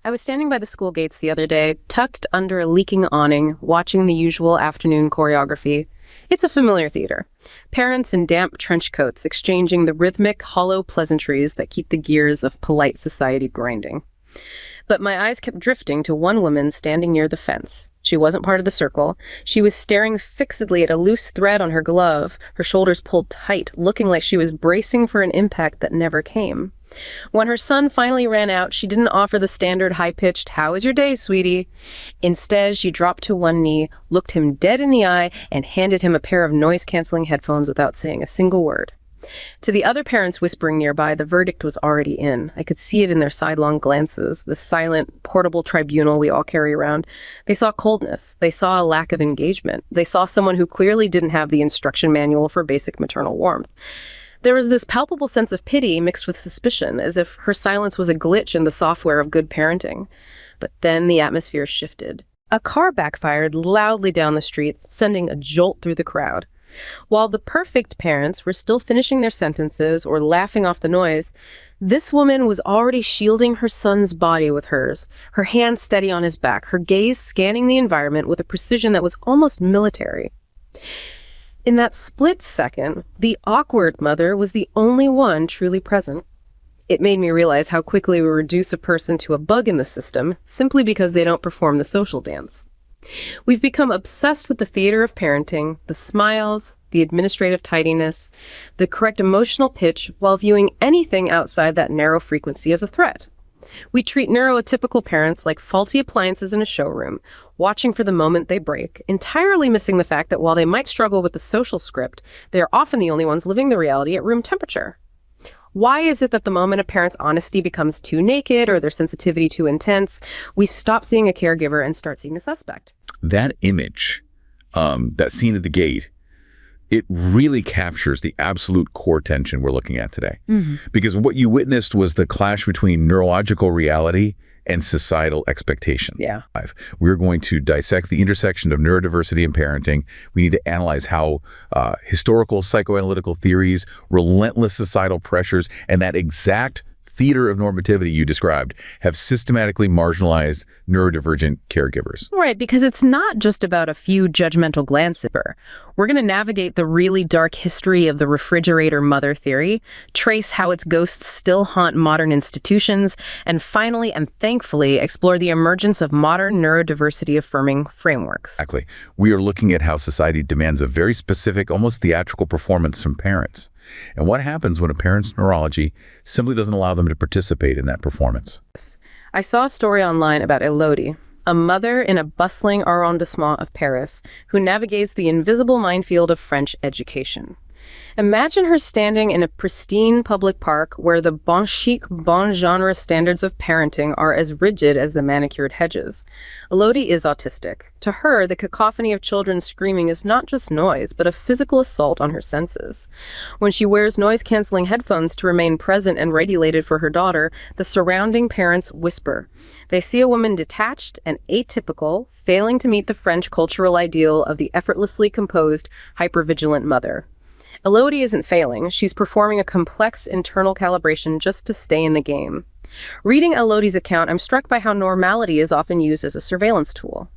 I was standing by the school gates the other day, tucked under a leaking awning, watching the usual afternoon choreography. It's a familiar theater. Parents in damp trench coats exchanging the rhythmic, hollow pleasantries that keep the gears of polite society grinding. But my eyes kept drifting to one woman standing near the fence. She wasn't part of the circle. She was staring fixedly at a loose thread on her glove, her shoulders pulled tight, looking like she was bracing for an impact that never came. When her son finally ran out, she didn't offer the standard high-pitched, "How was your day, sweetie?" Instead, she dropped to one knee, looked him dead in the eye, and handed him a pair of noise-canceling headphones without saying a single word. To the other parents whispering nearby, the verdict was already in. I could see it in their sidelong glances, the silent, portable tribunal we all carry around. They saw coldness. They saw a lack of engagement. They saw someone who clearly didn't have the instruction manual for basic maternal warmth. There was this palpable sense of pity mixed with suspicion, as if her silence was a glitch in the software of good parenting. But then the atmosphere shifted. A car backfired loudly down the street, sending a jolt through the crowd. While the perfect parents were still finishing their sentences or laughing off the noise, this woman was already shielding her son's body with hers, her hand steady on his back, her gaze scanning the environment with a precision that was almost military. In that split second, the awkward mother was the only one truly present. It made me realize how quickly we reduce a person to a bug in the system simply because they don't perform the social dance. We've become obsessed with the theater of parenting, the smiles, the administrative tidiness, the correct emotional pitch, while viewing anything outside that narrow frequency as a threat. We treat neurotypical parents like faulty appliances in a showroom, watching for the moment they break, entirely missing the fact that while they might struggle with the social script, they are often the only ones living the reality at room temperature. Why is it that the moment a parent's honesty becomes too naked or their sensitivity too intense, we stop seeing a caregiver and start seeing a suspect? That image, that scene at the gate, it really captures the absolute core tension we're looking at today. Because what you witnessed was the clash between neurological reality and societal expectation. Yeah. We're going to dissect the intersection of neurodiversity and parenting. We need to analyze how historical psychoanalytical theories, relentless societal pressures, and that exact theater of normativity you described have systematically marginalized neurodivergent caregivers. Right, because it's not just about a few judgmental glances. We're going to navigate the really dark history of the refrigerator mother theory, trace how its ghosts still haunt modern institutions, and finally and thankfully explore the emergence of modern neurodiversity affirming frameworks. Exactly. We are looking at how society demands a very specific, almost theatrical performance from parents. And what happens when a parent's neurology simply doesn't allow them to participate in that performance? I saw a story online about Elodie, a mother in a bustling arrondissement of Paris who navigates the invisible minefield of French education. Imagine her standing in a pristine public park where the bon chic, bon genre standards of parenting are as rigid as the manicured hedges. Elodie is autistic. To her, the cacophony of children screaming is not just noise, but a physical assault on her senses. When she wears noise-canceling headphones to remain present and regulated for her daughter, the surrounding parents whisper. They see a woman detached and atypical, failing to meet the French cultural ideal of the effortlessly composed, hypervigilant mother. Elodie isn't failing. She's performing a complex internal calibration just to stay in the game. Reading Elodie's account, I'm struck by how normality is often used as a surveillance tool.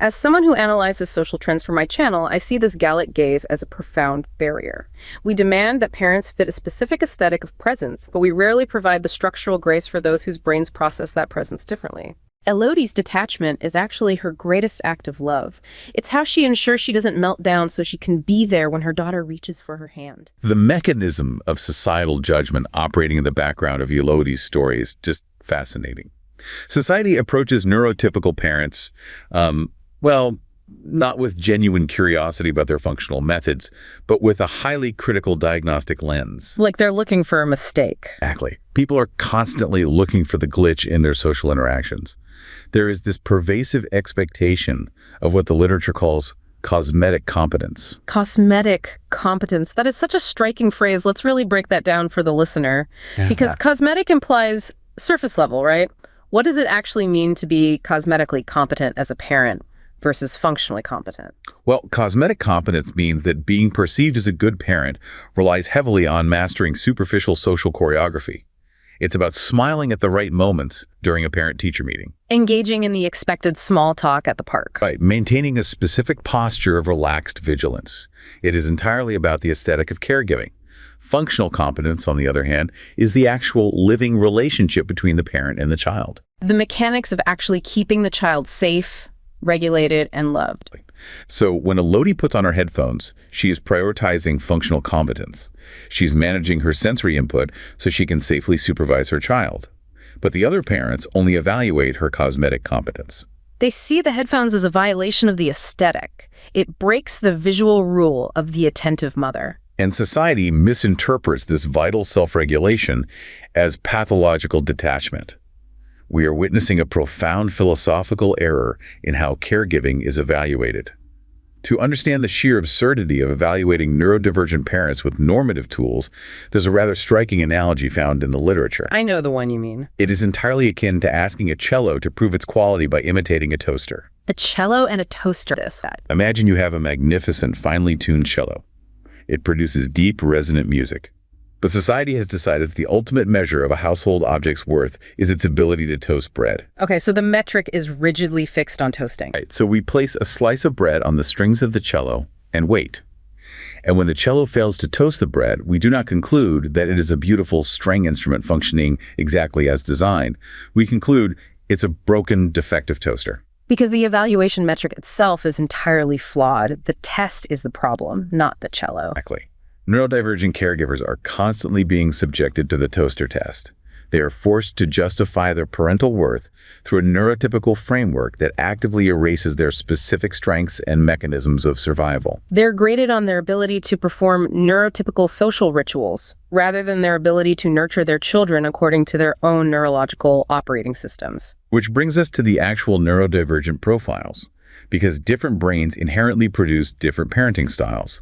As someone who analyzes social trends for my channel, I see this Gallic gaze as a profound barrier. We demand that parents fit a specific aesthetic of presence, but we rarely provide the structural grace for those whose brains process that presence differently. Elodie's detachment is actually her greatest act of love. It's how she ensures she doesn't melt down so she can be there when her daughter reaches for her hand. The mechanism of societal judgment operating in the background of Elodie's story is just fascinating. Society approaches neurotypical parents, well, not with genuine curiosity about their functional methods, but with a highly critical diagnostic lens. Like they're looking for a mistake. Exactly. People are constantly looking for the glitch in their social interactions. There is this pervasive expectation of what the literature calls cosmetic competence. Cosmetic competence. That is such a striking phrase. Let's really break that down for the listener. Because cosmetic implies surface level, right? What does it actually mean to be cosmetically competent as a parent versus functionally competent? Well, cosmetic competence means that being perceived as a good parent relies heavily on mastering superficial social choreography. It's about smiling at the right moments during a parent-teacher meeting. Engaging in the expected small talk at the park. Right, maintaining a specific posture of relaxed vigilance. It is entirely about the aesthetic of caregiving. Functional competence, on the other hand, is the actual living relationship between the parent and the child. The mechanics of actually keeping the child safe, regulated, and loved. So when Elodie puts on her headphones, she is prioritizing functional competence. She's managing her sensory input so she can safely supervise her child. But the other parents only evaluate her cosmetic competence. They see the headphones as a violation of the aesthetic. It breaks the visual rule of the attentive mother. And society misinterprets this vital self-regulation as pathological detachment. We are witnessing a profound philosophical error in how caregiving is evaluated. To understand the sheer absurdity of evaluating neurodivergent parents with normative tools, there's a rather striking analogy found in the literature. I know the one you mean. It is entirely akin to asking a cello to prove its quality by imitating a toaster. A cello and a toaster. Imagine you have a magnificent, finely tuned cello. It produces deep, resonant music. But society has decided that the ultimate measure of a household object's worth is its ability to toast bread. Okay, so the metric is rigidly fixed on toasting. Right, so we place a slice of bread on the strings of the cello and wait. And when the cello fails to toast the bread, we do not conclude that it is a beautiful string instrument functioning exactly as designed. We conclude it's a broken, defective toaster. Because the evaluation metric itself is entirely flawed. The test is the problem, not the cello. Exactly. Neurodivergent caregivers are constantly being subjected to the toaster test. They are forced to justify their parental worth through a neurotypical framework that actively erases their specific strengths and mechanisms of survival. They're graded on their ability to perform neurotypical social rituals, rather than their ability to nurture their children according to their own neurological operating systems. Which brings us to the actual neurodivergent profiles, because different brains inherently produce different parenting styles.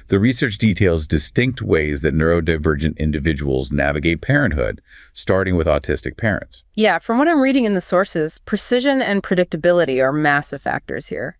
The research details distinct ways that neurodivergent individuals navigate parenthood, starting with autistic parents. Yeah, from what I'm reading in the sources, precision and predictability are massive factors here.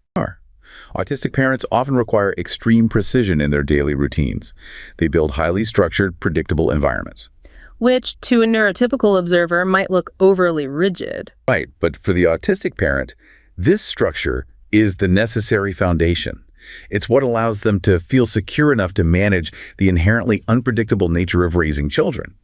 Autistic parents often require extreme precision in their daily routines. They build highly structured, predictable environments. Which, to a neurotypical observer, might look overly rigid. Right, but for the autistic parent, this structure is the necessary foundation. It's what allows them to feel secure enough to manage the inherently unpredictable nature of raising children.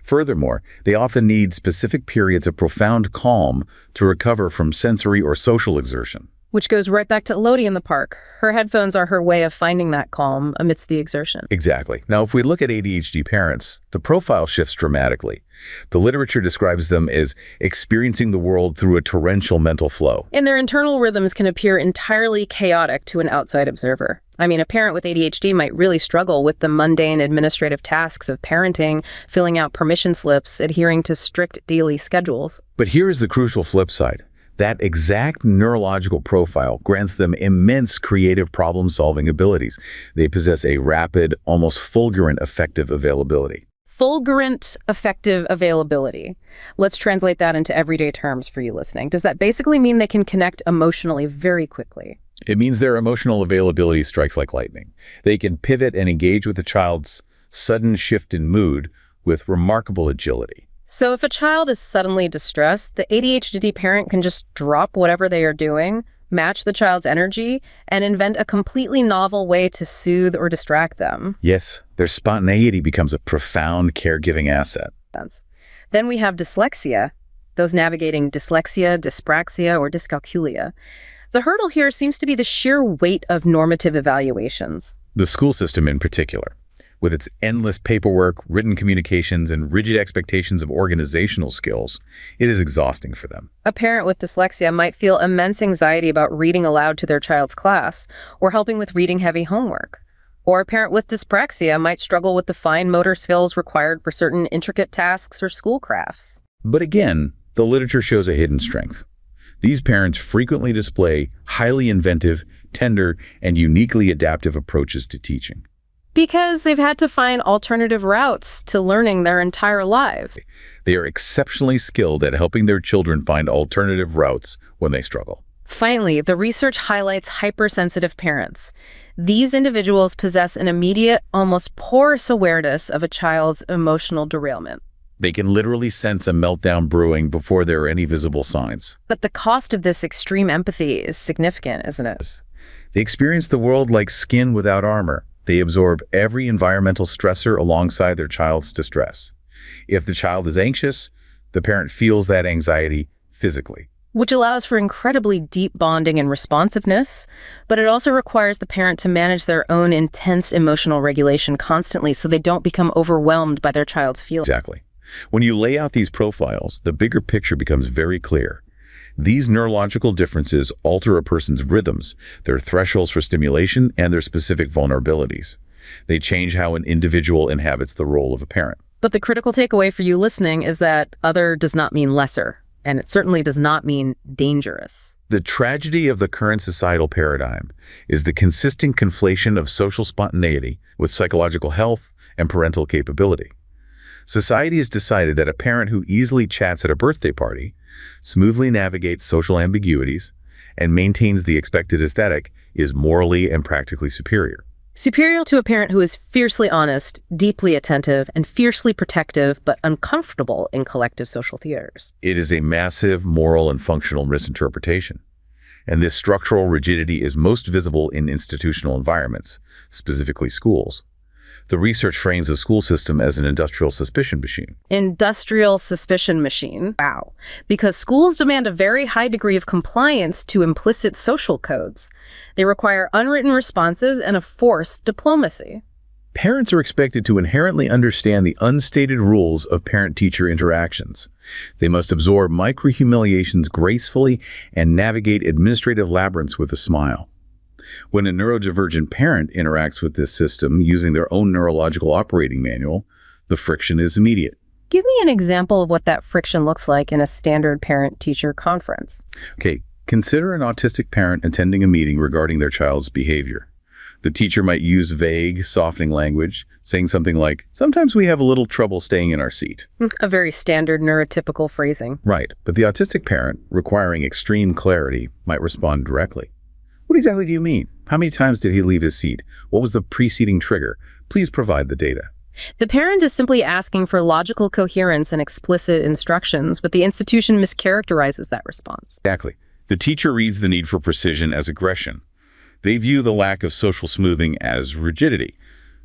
Furthermore, they often need specific periods of profound calm to recover from sensory or social exertion. Which goes right back to Elodie in the park. Her headphones are her way of finding that calm amidst the exertion. Exactly. Now, if we look at ADHD parents, the profile shifts dramatically. The literature describes them as experiencing the world through a torrential mental flow. And their internal rhythms can appear entirely chaotic to an outside observer. I mean, a parent with ADHD might really struggle with the mundane administrative tasks of parenting, filling out permission slips, adhering to strict daily schedules. But here is the crucial flip side. That exact neurological profile grants them immense creative problem-solving abilities. They possess a rapid, almost fulgurant affective availability. Fulgurant affective availability. Let's translate that into everyday terms for you listening. Does that basically mean they can connect emotionally very quickly? It means their emotional availability strikes like lightning. They can pivot and engage with the child's sudden shift in mood with remarkable agility. So if a child is suddenly distressed, the ADHD parent can just drop whatever they are doing, match the child's energy, and invent a completely novel way to soothe or distract them. Yes, their spontaneity becomes a profound caregiving asset. Then we have dyslexia, those navigating dyslexia, dyspraxia, or dyscalculia. The hurdle here seems to be the sheer weight of normative evaluations. The school system in particular, with its endless paperwork, written communications, and rigid expectations of organizational skills, it is exhausting for them. A parent with dyslexia might feel immense anxiety about reading aloud to their child's class or helping with reading-heavy homework. Or a parent with dyspraxia might struggle with the fine motor skills required for certain intricate tasks or school crafts. But again, the literature shows a hidden strength. These parents frequently display highly inventive, tender, and uniquely adaptive approaches to teaching. Because they've had to find alternative routes to learning their entire lives. They are exceptionally skilled at helping their children find alternative routes when they struggle. Finally, the research highlights hypersensitive parents. These individuals possess an immediate, almost porous awareness of a child's emotional derailment. They can literally sense a meltdown brewing before there are any visible signs. But the cost of this extreme empathy is significant, isn't it? They experience the world like skin without armor. They absorb every environmental stressor alongside their child's distress. If the child is anxious, the parent feels that anxiety physically. Which allows for incredibly deep bonding and responsiveness, but it also requires the parent to manage their own intense emotional regulation constantly so they don't become overwhelmed by their child's feelings. Exactly. When you lay out these profiles, the bigger picture becomes very clear. These neurological differences alter a person's rhythms, their thresholds for stimulation, and their specific vulnerabilities. They change how an individual inhabits the role of a parent. But the critical takeaway for you listening is that other does not mean lesser. And it certainly does not mean dangerous. The tragedy of the current societal paradigm is the consistent conflation of social spontaneity with psychological health and parental capability. Society has decided that a parent who easily chats at a birthday party, smoothly navigates social ambiguities, and maintains the expected aesthetic is morally and practically superior. Superior to a parent who is fiercely honest, deeply attentive, and fiercely protective, but uncomfortable in collective social theaters. It is a massive moral and functional misinterpretation. And this structural rigidity is most visible in institutional environments, specifically schools. The research frames the school system as an industrial suspicion machine. Industrial suspicion machine. Wow. Because schools demand a very high degree of compliance to implicit social codes. They require unwritten responses and a forced diplomacy. Parents are expected to inherently understand the unstated rules of parent-teacher interactions. They must absorb micro-humiliations gracefully and navigate administrative labyrinths with a smile. When a neurodivergent parent interacts with this system using their own neurological operating manual, the friction is immediate. Give me an example of what that friction looks like in a standard parent-teacher conference. Okay, consider an autistic parent attending a meeting regarding their child's behavior. The teacher might use vague, softening language, saying something like, "Sometimes we have a little trouble staying in our seat." A very standard neurotypical phrasing. Right, but the autistic parent, requiring extreme clarity, might respond directly. "What exactly do you mean? How many times did he leave his seat? What was the preceding trigger? Please provide the data." The parent is simply asking for logical coherence and explicit instructions, but the institution mischaracterizes that response. Exactly. The teacher reads the need for precision as aggression. They view the lack of social smoothing as rigidity.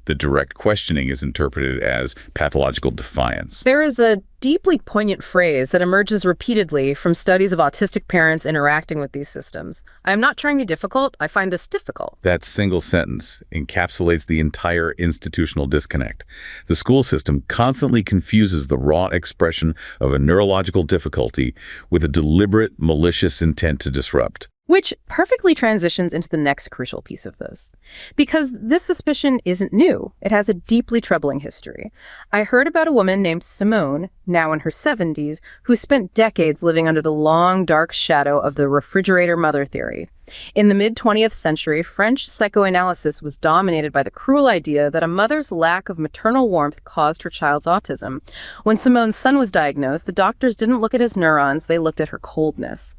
The direct questioning is interpreted as pathological defiance. There is a deeply poignant phrase that emerges repeatedly from studies of autistic parents interacting with these systems. "I am not trying to be difficult. I find this difficult." That single sentence encapsulates the entire institutional disconnect. The school system constantly confuses the raw expression of a neurological difficulty with a deliberate, malicious intent to disrupt. Which perfectly transitions into the next crucial piece of this. Because this suspicion isn't new. It has a deeply troubling history. I heard about a woman named Simone, now in her 70s, who spent decades living under the long, dark shadow of the refrigerator mother theory. In the mid-20th century, French psychoanalysis was dominated by the cruel idea that a mother's lack of maternal warmth caused her child's autism. When Simone's son was diagnosed, the doctors didn't look at his neurons, they looked at her coldness.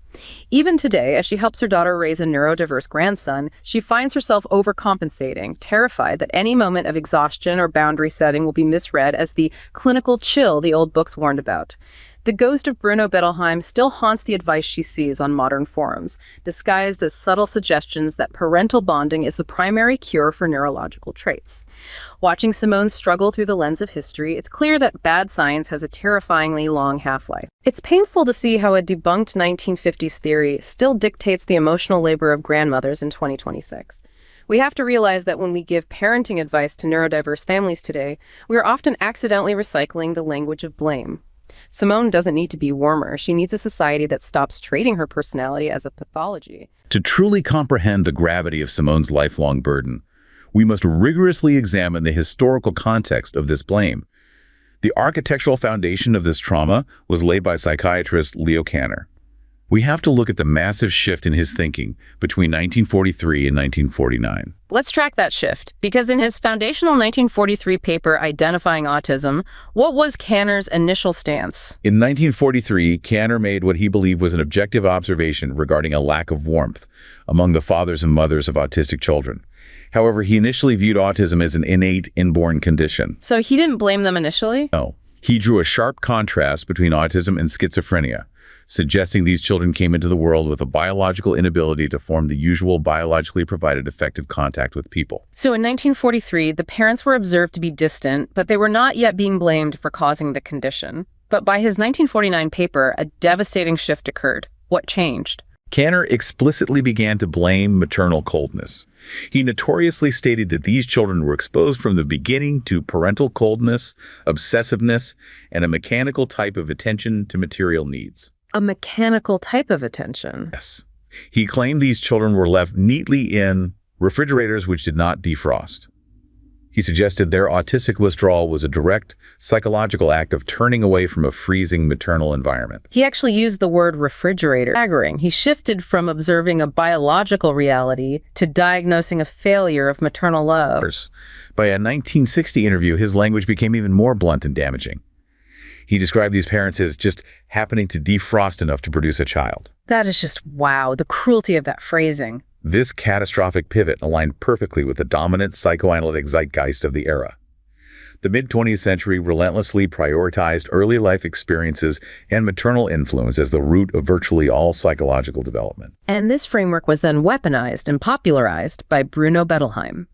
Even today, as she helps her daughter raise a neurodiverse grandson, she finds herself overcompensating, terrified that any moment of exhaustion or boundary setting will be misread as the clinical chill the old books warned about. The ghost of Bruno Bettelheim still haunts the advice she sees on modern forums, disguised as subtle suggestions that parental bonding is the primary cure for neurological traits. Watching Simone struggle through the lens of history, it's clear that bad science has a terrifyingly long half-life. It's painful to see how a debunked 1950s theory still dictates the emotional labor of grandmothers in 2026. We have to realize that when we give parenting advice to neurodiverse families today, we are often accidentally recycling the language of blame. Simone doesn't need to be warmer. She needs a society that stops treating her personality as a pathology. To truly comprehend the gravity of Simone's lifelong burden, we must rigorously examine the historical context of this blame. The architectural foundation of this trauma was laid by psychiatrist Leo Kanner. We have to look at the massive shift in his thinking between 1943 and 1949. Let's track that shift, because in his foundational 1943 paper identifying autism, what was Kanner's initial stance? In 1943, Kanner made what he believed was an objective observation regarding a lack of warmth among the fathers and mothers of autistic children. However, he initially viewed autism as an innate, inborn condition. So he didn't blame them initially? No. He drew a sharp contrast between autism and schizophrenia, suggesting these children came into the world with a biological inability to form the usual biologically provided effective contact with people. So in 1943, the parents were observed to be distant, but they were not yet being blamed for causing the condition. But by his 1949 paper, a devastating shift occurred. What changed? Kanner explicitly began to blame maternal coldness. He notoriously stated that these children were exposed from the beginning to parental coldness, obsessiveness, and a mechanical type of attention to material needs. A mechanical type of attention? Yes. He claimed these children were left neatly in refrigerators which did not defrost. He suggested their autistic withdrawal was a direct psychological act of turning away from a freezing maternal environment. He actually used the word refrigerator. Staggering. He shifted from observing a biological reality to diagnosing a failure of maternal love. By a 1960 interview, his language became even more blunt and damaging. He described these parents as just happening to defrost enough to produce a child. That is just wow, the cruelty of that phrasing. This catastrophic pivot aligned perfectly with the dominant psychoanalytic zeitgeist of the era. The mid-20th century relentlessly prioritized early life experiences and maternal influence as the root of virtually all psychological development. And this framework was then weaponized and popularized by Bruno Bettelheim.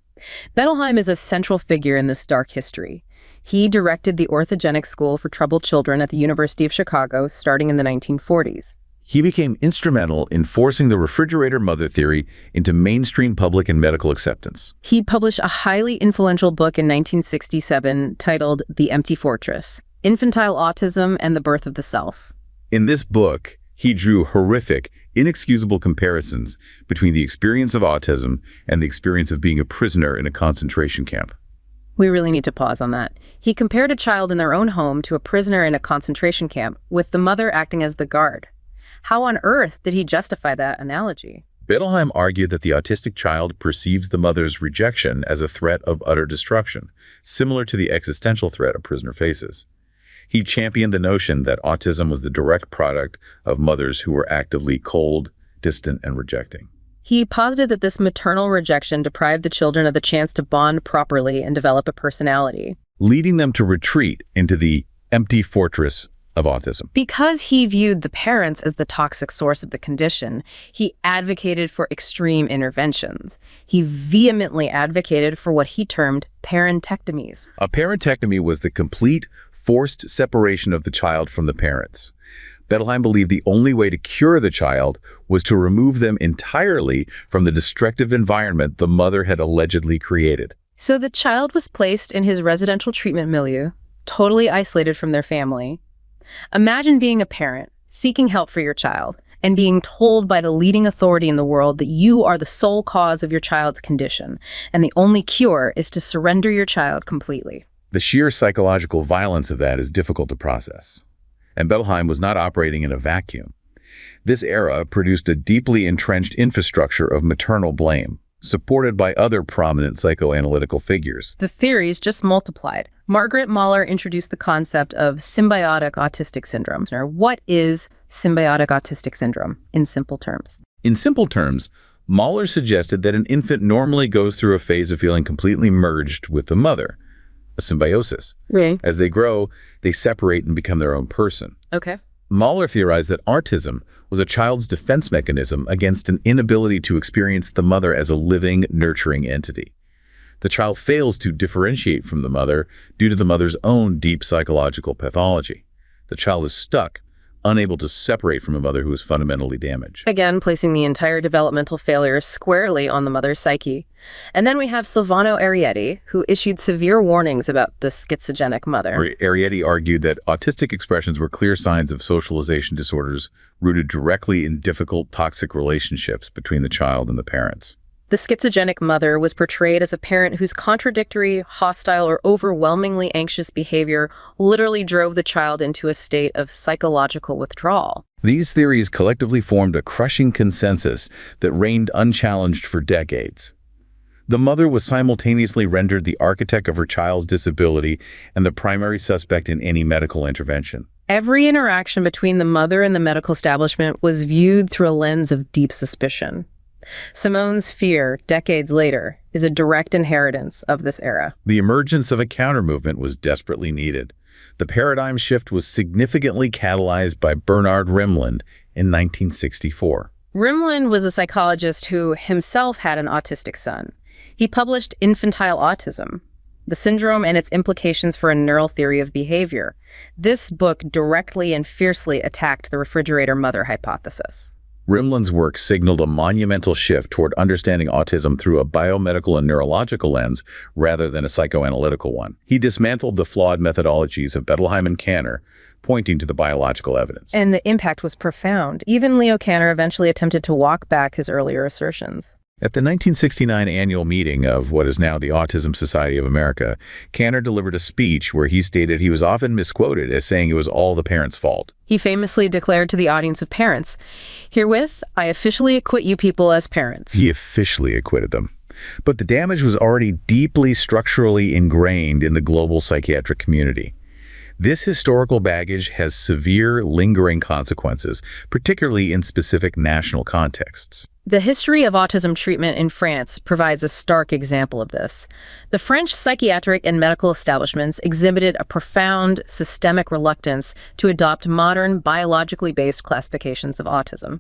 Bettelheim is a central figure in this dark history. He directed the orthogenic school for troubled children at the University of Chicago starting in the 1940s. He became instrumental in forcing the refrigerator mother theory into mainstream public and medical acceptance. He published a highly influential book in 1967 titled The Empty Fortress: Infantile Autism and the Birth of the Self. In this book, he drew horrific, inexcusable comparisons between the experience of autism and the experience of being a prisoner in a concentration camp. We really need to pause on that. He compared a child in their own home to a prisoner in a concentration camp, with the mother acting as the guard. How on earth did he justify that analogy? Bettelheim argued that the autistic child perceives the mother's rejection as a threat of utter destruction, similar to the existential threat a prisoner faces. He championed the notion that autism was the direct product of mothers who were actively cold, distant, and rejecting. He posited that this maternal rejection deprived the children of the chance to bond properly and develop a personality, leading them to retreat into the empty fortress of autism. Because he viewed the parents as the toxic source of the condition, he advocated for extreme interventions. He vehemently advocated for what he termed parentectomies. A parentectomy was the complete, forced separation of the child from the parents. Bettelheim believed the only way to cure the child was to remove them entirely from the destructive environment the mother had allegedly created. So the child was placed in his residential treatment milieu, totally isolated from their family. Imagine being a parent, seeking help for your child, and being told by the leading authority in the world that you are the sole cause of your child's condition, and the only cure is to surrender your child completely. The sheer psychological violence of that is difficult to process. And Bettelheim was not operating in a vacuum. This era produced a deeply entrenched infrastructure of maternal blame, supported by other prominent psychoanalytical figures. The theories just multiplied. Margaret Mahler introduced the concept of symbiotic autistic syndrome. What is symbiotic autistic syndrome, in simple terms? In simple terms, Mahler suggested that an infant normally goes through a phase of feeling completely merged with the mother, a symbiosis. Right. As they grow, they separate and become their own person. Okay. Mahler theorized that autism was a child's defense mechanism against an inability to experience the mother as a living, nurturing entity. The child fails to differentiate from the mother due to the mother's own deep psychological pathology. The child is stuck, unable to separate from a mother who is fundamentally damaged. Again, placing the entire developmental failure squarely on the mother's psyche. And then we have Silvano Arietti, who issued severe warnings about the schizogenic mother. Arietti argued that autistic expressions were clear signs of socialization disorders rooted directly in difficult, toxic relationships between the child and the parents. The schizogenic mother was portrayed as a parent whose contradictory, hostile, or overwhelmingly anxious behavior literally drove the child into a state of psychological withdrawal. These theories collectively formed a crushing consensus that reigned unchallenged for decades. The mother was simultaneously rendered the architect of her child's disability and the primary suspect in any medical intervention. Every interaction between the mother and the medical establishment was viewed through a lens of deep suspicion. Simone's fear, decades later, is a direct inheritance of this era. The emergence of a counter-movement was desperately needed. The paradigm shift was significantly catalyzed by Bernard Rimland in 1964. Rimland was a psychologist who himself had an autistic son. He published Infantile Autism, the syndrome and its implications for a neural theory of behavior. This book directly and fiercely attacked the refrigerator mother hypothesis. Rimland's work signaled a monumental shift toward understanding autism through a biomedical and neurological lens rather than a psychoanalytical one. He dismantled the flawed methodologies of Bettelheim and Kanner, pointing to the biological evidence. And the impact was profound. Even Leo Kanner eventually attempted to walk back his earlier assertions. At the 1969 annual meeting of what is now the Autism Society of America, Kanner delivered a speech where he stated he was often misquoted as saying it was all the parents' fault. He famously declared to the audience of parents, "Herewith, I officially acquit you people as parents." He officially acquitted them. But the damage was already deeply structurally ingrained in the global psychiatric community. This historical baggage has severe, lingering consequences, particularly in specific national contexts. The history of autism treatment in France provides a stark example of this. The French psychiatric and medical establishments exhibited a profound, systemic reluctance to adopt modern, biologically based classifications of autism.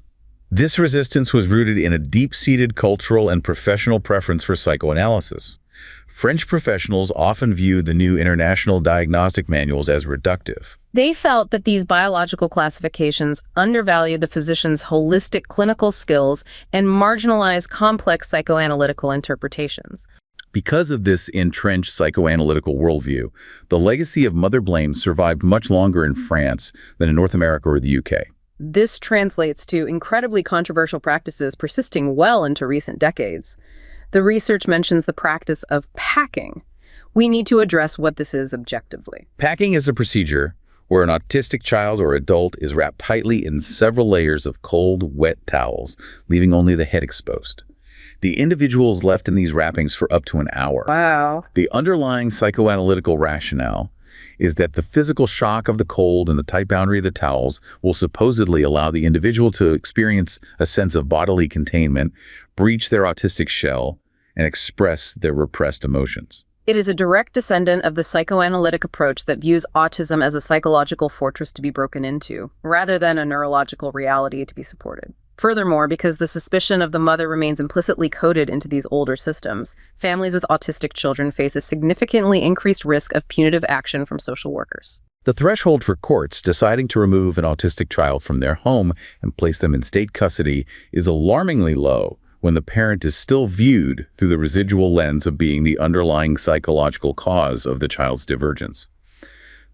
This resistance was rooted in a deep-seated cultural and professional preference for psychoanalysis. French professionals often viewed the new international diagnostic manuals as reductive. They felt that these biological classifications undervalued the physician's holistic clinical skills and marginalized complex psychoanalytical interpretations. Because of this entrenched psychoanalytical worldview, the legacy of mother blame survived much longer in France than in North America or the UK. This translates to incredibly controversial practices persisting well into recent decades. The research mentions the practice of packing. We need to address what this is objectively. Packing is a procedure where an autistic child or adult is wrapped tightly in several layers of cold, wet towels, leaving only the head exposed. The individual is left in these wrappings for up to an hour. Wow. The underlying psychoanalytical rationale is that the physical shock of the cold and the tight boundary of the towels will supposedly allow the individual to experience a sense of bodily containment, breach their autistic shell, and express their repressed emotions. It is a direct descendant of the psychoanalytic approach that views autism as a psychological fortress to be broken into, rather than a neurological reality to be supported. Furthermore, because the suspicion of the mother remains implicitly coded into these older systems, families with autistic children face a significantly increased risk of punitive action from social workers. The threshold for courts deciding to remove an autistic child from their home and place them in state custody is alarmingly low when the parent is still viewed through the residual lens of being the underlying psychological cause of the child's divergence.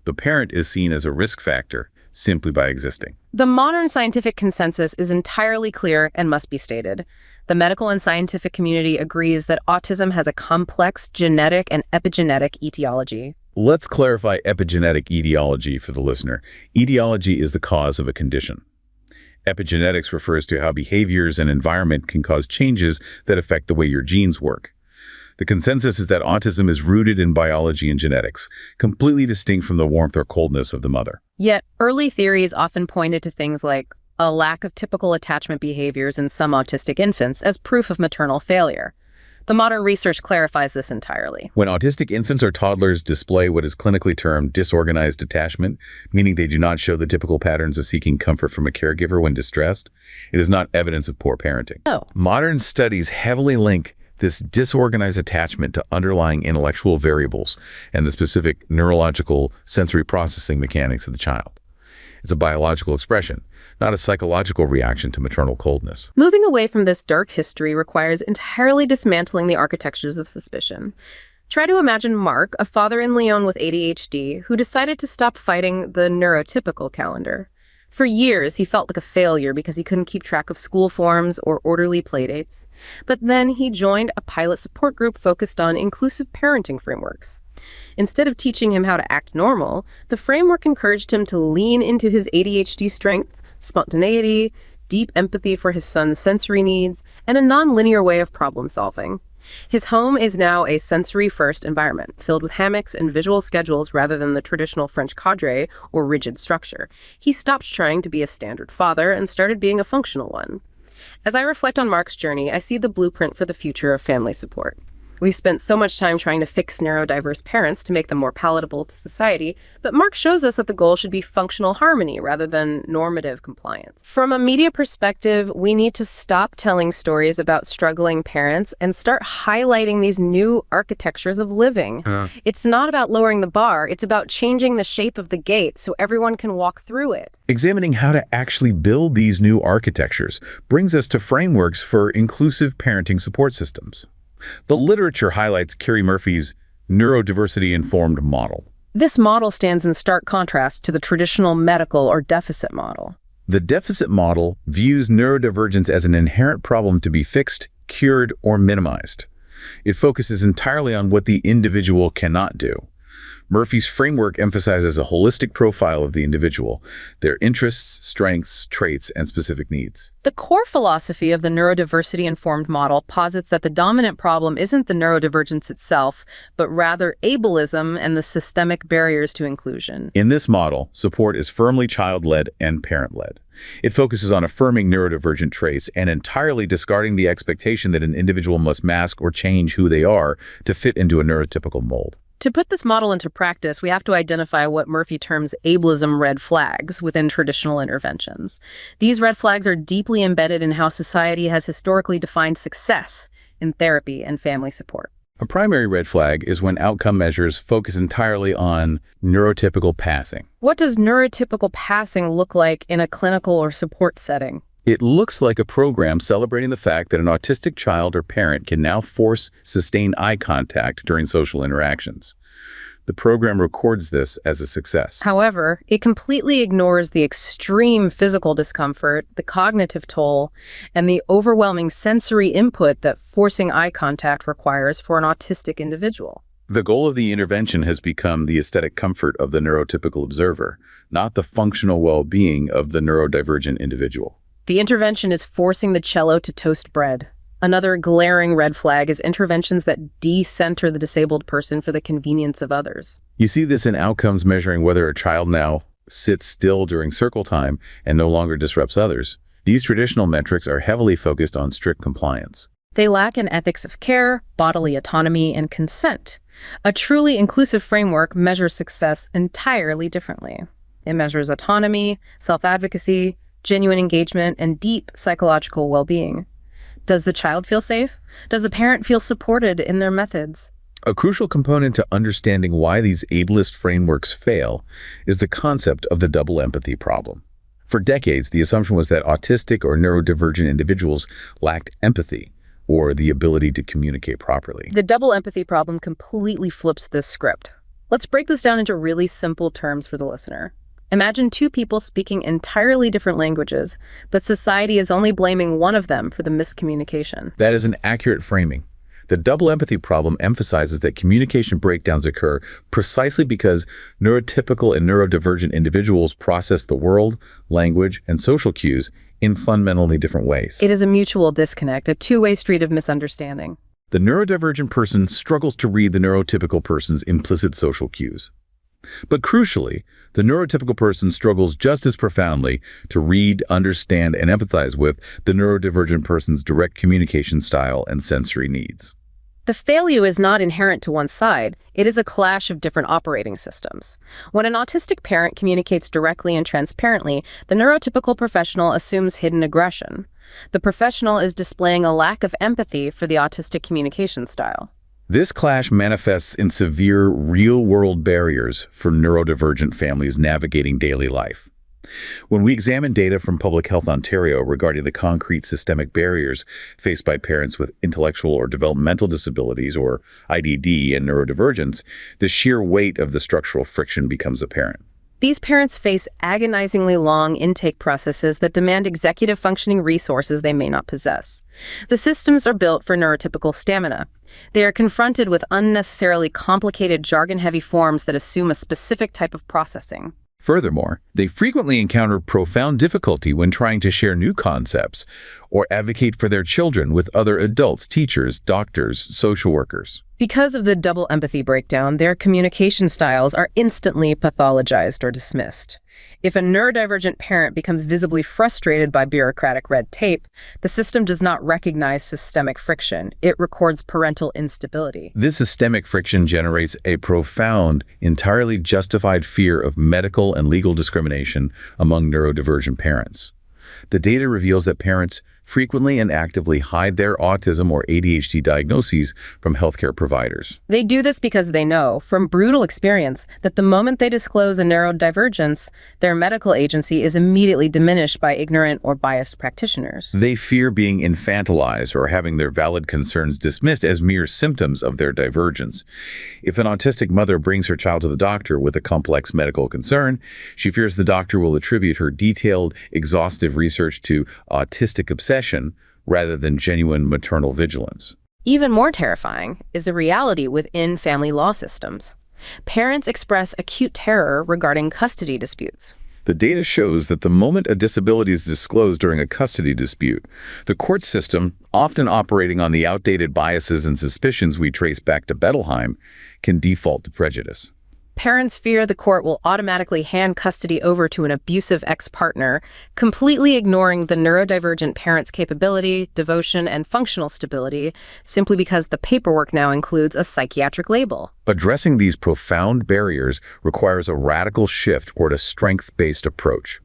The parent is seen as a risk factor simply by existing. The modern scientific consensus is entirely clear and must be stated. The medical and scientific community agrees that autism has a complex genetic and epigenetic etiology. Let's clarify epigenetic etiology for the listener. Etiology is the cause of a condition. Epigenetics refers to how behaviors and environment can cause changes that affect the way your genes work. The consensus is that autism is rooted in biology and genetics, completely distinct from the warmth or coldness of the mother. Yet, early theories often pointed to things like a lack of typical attachment behaviors in some autistic infants as proof of maternal failure. The modern research clarifies this entirely. When autistic infants or toddlers display what is clinically termed disorganized attachment, meaning they do not show the typical patterns of seeking comfort from a caregiver when distressed, it is not evidence of poor parenting. No. Modern studies heavily link this disorganized attachment to underlying intellectual variables and the specific neurological sensory processing mechanics of the child. It's a biological expression, not a psychological reaction to maternal coldness. Moving away from this dark history requires entirely dismantling the architectures of suspicion. Try to imagine Mark, a father in Lyon with ADHD, who decided to stop fighting the neurotypical calendar. For years, he felt like a failure because he couldn't keep track of school forms or orderly playdates. But then he joined a pilot support group focused on inclusive parenting frameworks. Instead of teaching him how to act normal, the framework encouraged him to lean into his ADHD strength, spontaneity, deep empathy for his son's sensory needs, and a non-linear way of problem solving. His home is now a sensory-first environment, filled with hammocks and visual schedules rather than the traditional French cadre or rigid structure. He stopped trying to be a standard father and started being a functional one. As I reflect on Mark's journey, I see the blueprint for the future of family support. We've spent so much time trying to fix neurodiverse parents to make them more palatable to society, but Mark shows us that the goal should be functional harmony rather than normative compliance. From a media perspective, we need to stop telling stories about struggling parents and start highlighting these new architectures of living. It's not about lowering the bar, it's about changing the shape of the gate so everyone can walk through it. Examining how to actually build these new architectures brings us to frameworks for inclusive parenting support systems. The literature highlights Carrie Murphy's neurodiversity-informed model. This model stands in stark contrast to the traditional medical or deficit model. The deficit model views neurodivergence as an inherent problem to be fixed, cured, or minimized. It focuses entirely on what the individual cannot do. Murphy's framework emphasizes a holistic profile of the individual, their interests, strengths, traits, and specific needs. The core philosophy of the neurodiversity-informed model posits that the dominant problem isn't the neurodivergence itself, but rather ableism and the systemic barriers to inclusion. In this model, support is firmly child-led and parent-led. It focuses on affirming neurodivergent traits and entirely discarding the expectation that an individual must mask or change who they are to fit into a neurotypical mold. To put this model into practice, we have to identify what Murphy terms ableism red flags within traditional interventions. These red flags are deeply embedded in how society has historically defined success in therapy and family support. A primary red flag is when outcome measures focus entirely on neurotypical passing. What does neurotypical passing look like in a clinical or support setting? It looks like a program celebrating the fact that an autistic child or parent can now force sustained eye contact during social interactions. The program records this as a success. However, it completely ignores the extreme physical discomfort, the cognitive toll, and the overwhelming sensory input that forcing eye contact requires for an autistic individual. The goal of the intervention has become the aesthetic comfort of the neurotypical observer, not the functional well-being of the neurodivergent individual. The intervention is forcing the cello to toast bread. Another glaring red flag is interventions that de-center the disabled person for the convenience of others. You see this in outcomes measuring whether a child now sits still during circle time and no longer disrupts others. These traditional metrics are heavily focused on strict compliance. They lack an ethics of care, bodily autonomy, and consent. A truly inclusive framework measures success entirely differently. It measures autonomy, self-advocacy, genuine engagement, and deep psychological well-being. Does the child feel safe? Does the parent feel supported in their methods? A crucial component to understanding why these ableist frameworks fail is the concept of the double empathy problem. For decades, the assumption was that autistic or neurodivergent individuals lacked empathy or the ability to communicate properly. The double empathy problem completely flips this script. Let's break this down into really simple terms for the listener. Imagine two people speaking entirely different languages, but society is only blaming one of them for the miscommunication. That is an accurate framing. The double empathy problem emphasizes that communication breakdowns occur precisely because neurotypical and neurodivergent individuals process the world, language, and social cues in fundamentally different ways. It is a mutual disconnect, a two-way street of misunderstanding. The neurodivergent person struggles to read the neurotypical person's implicit social cues. But crucially, the neurotypical person struggles just as profoundly to read, understand, and empathize with the neurodivergent person's direct communication style and sensory needs. The failure is not inherent to one side. It is a clash of different operating systems. When an autistic parent communicates directly and transparently, the neurotypical professional assumes hidden aggression. The professional is displaying a lack of empathy for the autistic communication style. This clash manifests in severe real-world barriers for neurodivergent families navigating daily life. When we examine data from Public Health Ontario regarding the concrete systemic barriers faced by parents with intellectual or developmental disabilities, or IDD, and neurodivergence, the sheer weight of the structural friction becomes apparent. These parents face agonizingly long intake processes that demand executive functioning resources they may not possess. The systems are built for neurotypical stamina. They are confronted with unnecessarily complicated jargon-heavy forms that assume a specific type of processing. Furthermore, they frequently encounter profound difficulty when trying to share new concepts or advocate for their children with other adults, teachers, doctors, social workers. Because of the double empathy breakdown, their communication styles are instantly pathologized or dismissed. If a neurodivergent parent becomes visibly frustrated by bureaucratic red tape, the system does not recognize systemic friction. It records parental instability. This systemic friction generates a profound, entirely justified fear of medical and legal discrimination among neurodivergent parents. The data reveals that parents frequently and actively hide their autism or ADHD diagnoses from healthcare providers. They do this because they know, from brutal experience, that the moment they disclose a neurodivergence, their medical agency is immediately diminished by ignorant or biased practitioners. They fear being infantilized or having their valid concerns dismissed as mere symptoms of their divergence. If an autistic mother brings her child to the doctor with a complex medical concern, she fears the doctor will attribute her detailed, exhaustive research to autistic obsession rather than genuine maternal vigilance. Even more terrifying is the reality within family law systems. Parents express acute terror regarding custody disputes. The data shows that the moment a disability is disclosed during a custody dispute, the court system, often operating on the outdated biases and suspicions we trace back to Bettelheim, can default to prejudice. Parents fear the court will automatically hand custody over to an abusive ex-partner, completely ignoring the neurodivergent parent's capability, devotion, and functional stability, simply because the paperwork now includes a psychiatric label. Addressing these profound barriers requires a radical shift toward a strength-based approach.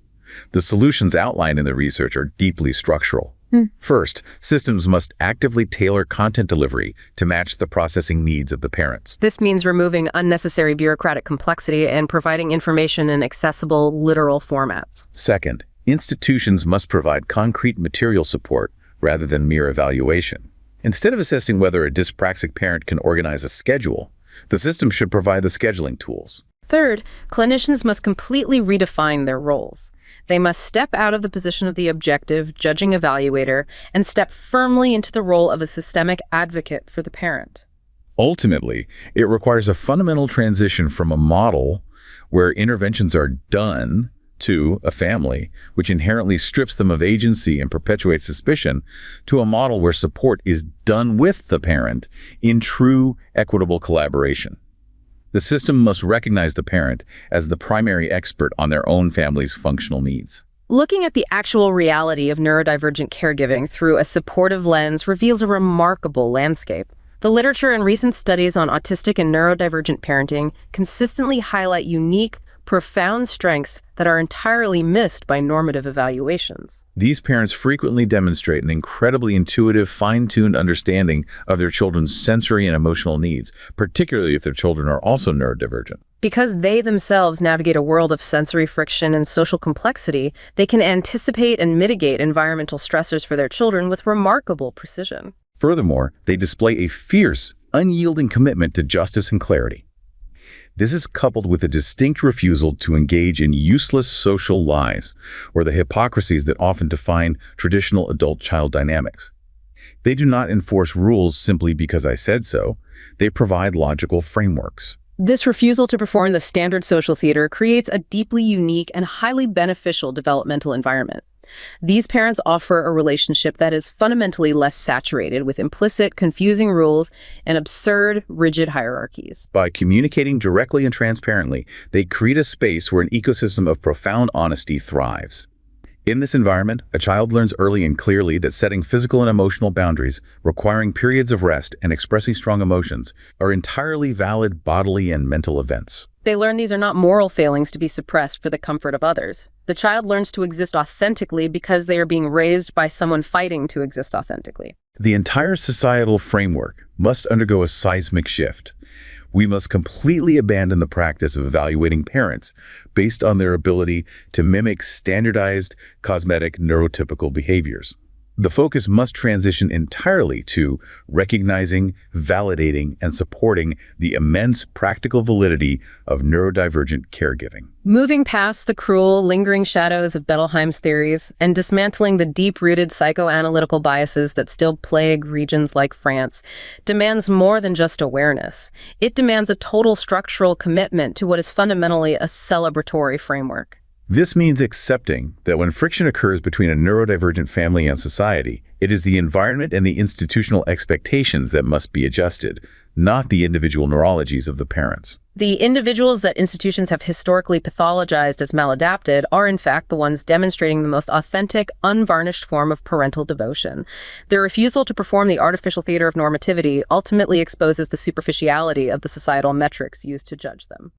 The solutions outlined in the research are deeply structural. First, systems must actively tailor content delivery to match the processing needs of the parents. This means removing unnecessary bureaucratic complexity and providing information in accessible, literal formats. Second, institutions must provide concrete material support rather than mere evaluation. Instead of assessing whether a dyspraxic parent can organize a schedule, the system should provide the scheduling tools. Third, clinicians must completely redefine their roles. They must step out of the position of the objective, judging evaluator and step firmly into the role of a systemic advocate for the parent. Ultimately, it requires a fundamental transition from a model where interventions are done to a family, which inherently strips them of agency and perpetuates suspicion, to a model where support is done with the parent in true, equitable collaboration. The system must recognize the parent as the primary expert on their own family's functional needs. Looking at the actual reality of neurodivergent caregiving through a supportive lens reveals a remarkable landscape. The literature and recent studies on autistic and neurodivergent parenting consistently highlight unique, profound strengths that are entirely missed by normative evaluations. These parents frequently demonstrate an incredibly intuitive, fine-tuned understanding of their children's sensory and emotional needs, particularly if their children are also neurodivergent. Because they themselves navigate a world of sensory friction and social complexity, they can anticipate and mitigate environmental stressors for their children with remarkable precision. Furthermore, they display a fierce, unyielding commitment to justice and clarity. This is coupled with a distinct refusal to engage in useless social lies or the hypocrisies that often define traditional adult-child dynamics. They do not enforce rules simply because I said so. They provide logical frameworks. This refusal to perform the standard social theater creates a deeply unique and highly beneficial developmental environment. These parents offer a relationship that is fundamentally less saturated with implicit, confusing rules and absurd, rigid hierarchies. By communicating directly and transparently, they create a space where an ecosystem of profound honesty thrives. In this environment, a child learns early and clearly that setting physical and emotional boundaries, requiring periods of rest, and expressing strong emotions are entirely valid bodily and mental events. They learn these are not moral failings to be suppressed for the comfort of others. The child learns to exist authentically because they are being raised by someone fighting to exist authentically. The entire societal framework must undergo a seismic shift. We must completely abandon the practice of evaluating parents based on their ability to mimic standardized cosmetic neurotypical behaviors. The focus must transition entirely to recognizing, validating, and supporting the immense practical validity of neurodivergent caregiving. Moving past the cruel, lingering shadows of Bettelheim's theories and dismantling the deep-rooted psychoanalytical biases that still plague regions like France demands more than just awareness. It demands a total structural commitment to what is fundamentally a celebratory framework. This means accepting that when friction occurs between a neurodivergent family and society, it is the environment and the institutional expectations that must be adjusted, not the individual neurologies of the parents. The individuals that institutions have historically pathologized as maladapted are, in fact, the ones demonstrating the most authentic, unvarnished form of parental devotion. Their refusal to perform the artificial theater of normativity ultimately exposes the superficiality of the societal metrics used to judge them.